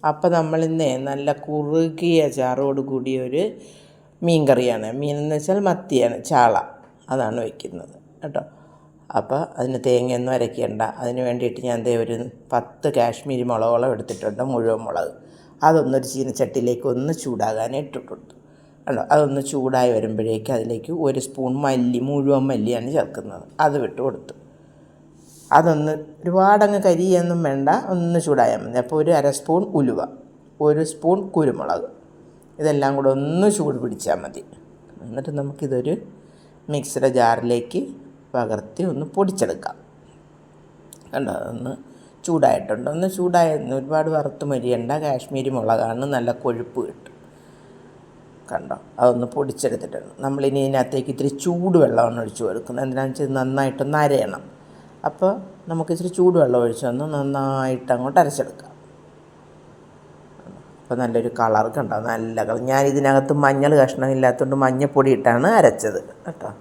അപ്പോൾ നമ്മളിന്ന് നല്ല കുറുകിയ ചാറോട് കൂടിയ ഒരു മീൻ കറിയാണ്. മീൻ എന്ന് വെച്ചാൽ മത്തിയാണ്, ചാള, അതാണ് വയ്ക്കുന്നത് കേട്ടോ. അപ്പോൾ അതിന് തേങ്ങയൊന്നും അരയ്ക്കേണ്ട. അതിന് വേണ്ടിയിട്ട് ഞാൻ ഒരു 10 കാശ്മീരി മുളകോളം എടുത്തിട്ടുണ്ട്, മുഴുവൻ മുളക്. അതൊന്നൊരു ചീനച്ചട്ടിയിലേക്ക് ഒന്ന് ചൂടാകാൻ ഇട്ടിട്ടുണ്ട് കേട്ടോ. അതൊന്ന് ചൂടായി വരുമ്പോഴേക്ക് അതിലേക്ക് 1 സ്പൂൺ മുഴുവൻ മല്ലിയാണ് ചേർക്കുന്നത്. അത് വിട്ട് കൊടുത്തു. അതൊന്ന് ഒരുപാടങ്ങ് കരിയൊന്നും വേണ്ട, ഒന്ന് ചൂടായാൽ മതി. അപ്പോൾ 1/2 സ്പൂൺ ഉലുവ, 1 സ്പൂൺ കുരുമുളക്, ഇതെല്ലാം കൂടെ ഒന്ന് ചൂട് പിടിച്ചാൽ മതി. എന്നിട്ട് നമുക്കിതൊരു മിക്സിയുടെ ജാറിലേക്ക് പകർത്തി ഒന്ന് പൊടിച്ചെടുക്കാം കണ്ടോ. ഒന്ന് ചൂടായിട്ടുണ്ട്, ഒന്ന് ഒരുപാട് വറുത്ത് മരിയണ്ട. കാശ്മീരി മുളകാണ്, നല്ല കൊഴുപ്പ് കിട്ടും കണ്ടോ. അതൊന്ന് പൊടിച്ചെടുത്തിട്ടുണ്ട്. നമ്മളിനി ഇതിനകത്തേക്ക് ഇത്തിരി ചൂടുവെള്ളമാണ് ഒഴിച്ച് കൊടുക്കുന്നത്. എന്തിനാണെന്ന് വെച്ചാൽ നന്നായിട്ടൊന്ന് അരയണം. അപ്പോൾ നമുക്ക് ഇച്ചിരി ചൂടുവെള്ളം ഒഴിച്ച് ഒന്ന് നന്നായിട്ട് അങ്ങോട്ട് അരച്ചെടുക്കാം. അപ്പോൾ നല്ലൊരു കളർ കണ്ടോ, നല്ല കളർ. ഞാൻ ഇതിനകത്ത് മഞ്ഞൾ കഷ്ണമില്ലാത്തതുകൊണ്ട് മഞ്ഞൾപ്പൊടി ഇട്ടാണ് അരച്ചത് കേട്ടോ.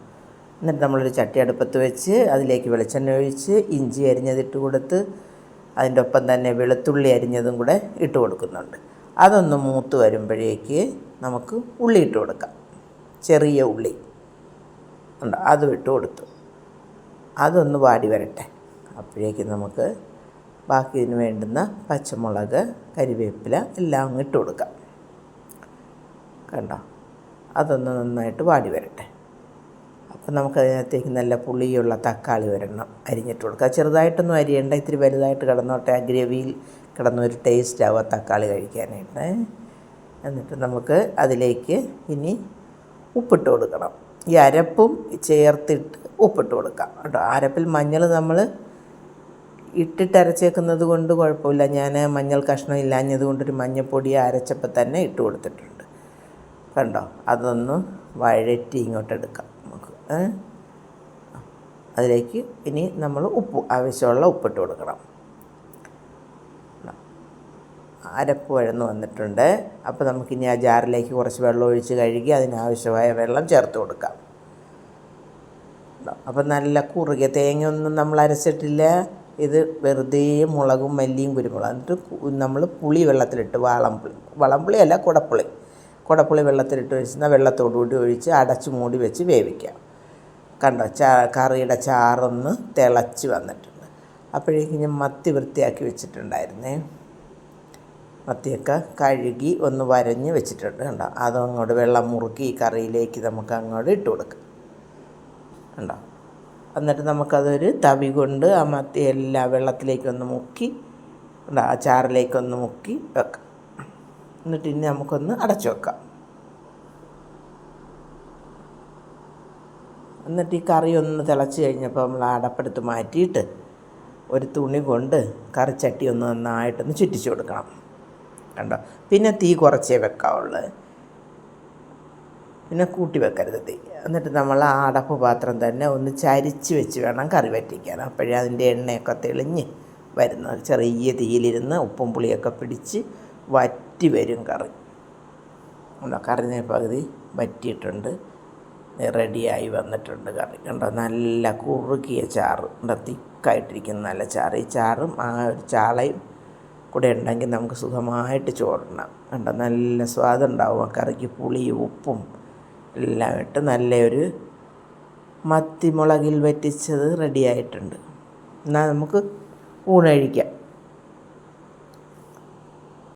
എന്നിട്ട് നമ്മളൊരു ചട്ടി അടുപ്പത്ത് വെച്ച് അതിലേക്ക് വെളിച്ചെണ്ണ ഒഴിച്ച് ഇഞ്ചി അരിഞ്ഞതിട്ട് കൊടുത്ത് അതിൻ്റെ ഒപ്പം തന്നെ വെളുത്തുള്ളി അരിഞ്ഞതും കൂടെ ഇട്ട് കൊടുക്കുന്നുണ്ട്. അതൊന്ന് മൂത്ത് വരുമ്പോഴേക്ക് നമുക്ക് ഉള്ളി ഇട്ട് കൊടുക്കാം. ചെറിയ ഉള്ളി ഉണ്ടോ, അതും ഇട്ട് കൊടുത്തു. അതൊന്ന് വാടി വരട്ടെ. അപ്പോഴേക്കും നമുക്ക് ബാക്കി ഇതിന് വേണ്ടുന്ന പച്ചമുളക്, കരിവേപ്പില എല്ലാം അങ്ങ് ഇട്ട് കൊടുക്കാം കണ്ടോ. അതൊന്ന് നന്നായിട്ട് വാടി വരട്ടെ. അപ്പോൾ നമുക്കതിനകത്തേക്ക് നല്ല പുളിയുള്ള തക്കാളി ഒരെണ്ണം അരിഞ്ഞിട്ട് കൊടുക്കുക. ചെറുതായിട്ടൊന്നും അരിയേണ്ട, ഇത്തിരി വലുതായിട്ട് കിടന്നോട്ടെ. ആ ഗ്രേവിയിൽ കിടന്നൊരു ടേസ്റ്റ് ആവുക തക്കാളി കഴിക്കാനായിട്ട്. എന്നിട്ട് നമുക്ക് അതിലേക്ക് ഇനി ഉപ്പിട്ട് കൊടുക്കണം. ഈ അരപ്പും ചേർത്തിട്ട് ഉപ്പിട്ട് കൊടുക്കാം കേട്ടോ. അരപ്പിൽ മഞ്ഞൾ നമ്മൾ ഇട്ടിട്ട് അരച്ചേക്കുന്നത് കൊണ്ട് കുഴപ്പമില്ല. ഞാൻ മഞ്ഞൾ കഷ്ണം ഇല്ലാഞ്ഞത് കൊണ്ടൊരു മഞ്ഞൾപ്പൊടി അരച്ചപ്പോൾ തന്നെ ഇട്ട് കൊടുത്തിട്ടുണ്ട് കണ്ടോ. അതൊന്ന് വഴറ്റി ഇങ്ങോട്ട് എടുക്കാം നമുക്ക്. അതിലേക്ക് ഇനി നമ്മൾ ആവശ്യമുള്ള ഉപ്പിട്ട് കൊടുക്കണം. അരപ്പ് വഴന്ന് വന്നിട്ടുണ്ട്. അപ്പോൾ നമുക്കിനി ആ ജാറിലേക്ക് കുറച്ച് വെള്ളം ഒഴിച്ച് കഴുകി അതിനാവശ്യമായ വെള്ളം ചേർത്ത് കൊടുക്കാം. അപ്പം നല്ല കുറുകിയ, തേങ്ങയൊന്നും നമ്മൾ അരച്ചിട്ടില്ല. ഇത് വെറുതെ മുളകും മല്ലിയും കുരുമുളകും. എന്നിട്ട് നമ്മൾ പുളി വെള്ളത്തിലിട്ട്, വളംപുളിയല്ല, കുടപ്പുളി വെള്ളത്തിലിട്ട് വെച്ചിരുന്ന വെള്ളത്തോടുകൂടി ഒഴിച്ച് അടച്ച് മൂടി വെച്ച് വേവിക്കാം കണ്ടോ. കറിയുടെ ചാറൊന്ന് തിളച്ച് വന്നിട്ടുണ്ട്. അപ്പോഴേക്കും ഞാൻ മത്തി വൃത്തിയാക്കി വെച്ചിട്ടുണ്ടായിരുന്നേ. മത്തിയൊക്കെ കഴുകി ഒന്ന് വരഞ്ഞ് വെച്ചിട്ടുണ്ട് കണ്ടോ. അതങ്ങോട്ട് വെള്ളം മുറുക്കി ഈ കറിയിലേക്ക് നമുക്ക് അങ്ങോട്ട് ഇട്ട് കൊടുക്കാം കണ്ടോ. എന്നിട്ട് നമുക്കതൊരു തവി കൊണ്ട് ആ മത്തി എല്ലാ വെള്ളത്തിലേക്കൊന്ന് മുക്കി കണ്ടോ, ആ ചാറിലേക്കൊന്ന് മുക്കി വെക്കാം. എന്നിട്ട് ഇനി നമുക്കൊന്ന് അടച്ചു വെക്കാം. എന്നിട്ട് ഈ കറി ഒന്ന് തിളച്ച് കഴിഞ്ഞപ്പോൾ നമ്മൾ അടപ്പെടുത്ത് മാറ്റിയിട്ട് ഒരു തുണി കൊണ്ട് കറിച്ചട്ടി ഒന്ന് നന്നായിട്ടൊന്ന് ചുറ്റിച്ചു കൊടുക്കണം കണ്ടോ. പിന്നെ തീ കുറച്ചേ വെക്കാവുള്ളൂ, പിന്നെ കൂട്ടി വെക്കരുത് തീ. എന്നിട്ട് നമ്മൾ ആ അടപ്പ് പാത്രം തന്നെ ഒന്ന് ചരിച്ച് വെച്ച് വേണം കറി വറ്റിക്കാൻ. അപ്പോഴേ അതിൻ്റെ എണ്ണയൊക്കെ തെളിഞ്ഞ് വരുന്നത്. ചെറിയ തീയിലിരുന്ന് ഉപ്പും പുളിയൊക്കെ പിടിച്ച് വറ്റി വരും കറി. കറി പകുതി വറ്റിയിട്ടുണ്ട്, റെഡിയായി വന്നിട്ടുണ്ട് കറി കണ്ടോ. നല്ല കുറുകിയ ചാറ് കണ്ടോ, തിക്കായിട്ടിരിക്കുന്ന നല്ല ചാറ്. ഈ ചാറും ആ ഒരു ചാളയും കൂടെ ഉണ്ടെങ്കിൽ നമുക്ക് സുഖമായിട്ട് ചോറിനാം കണ്ടോ. നല്ല സ്വാദുണ്ടാവും ആ കറിക്ക്. പുളിയും ഉപ്പും എല്ലാം ഇട്ട് നല്ലൊരു മത്തി മുളകിൽ വറ്റിച്ചത് റെഡിയായിട്ടുണ്ട്. എന്നാൽ നമുക്ക് ഊണ് കഴിക്കാം.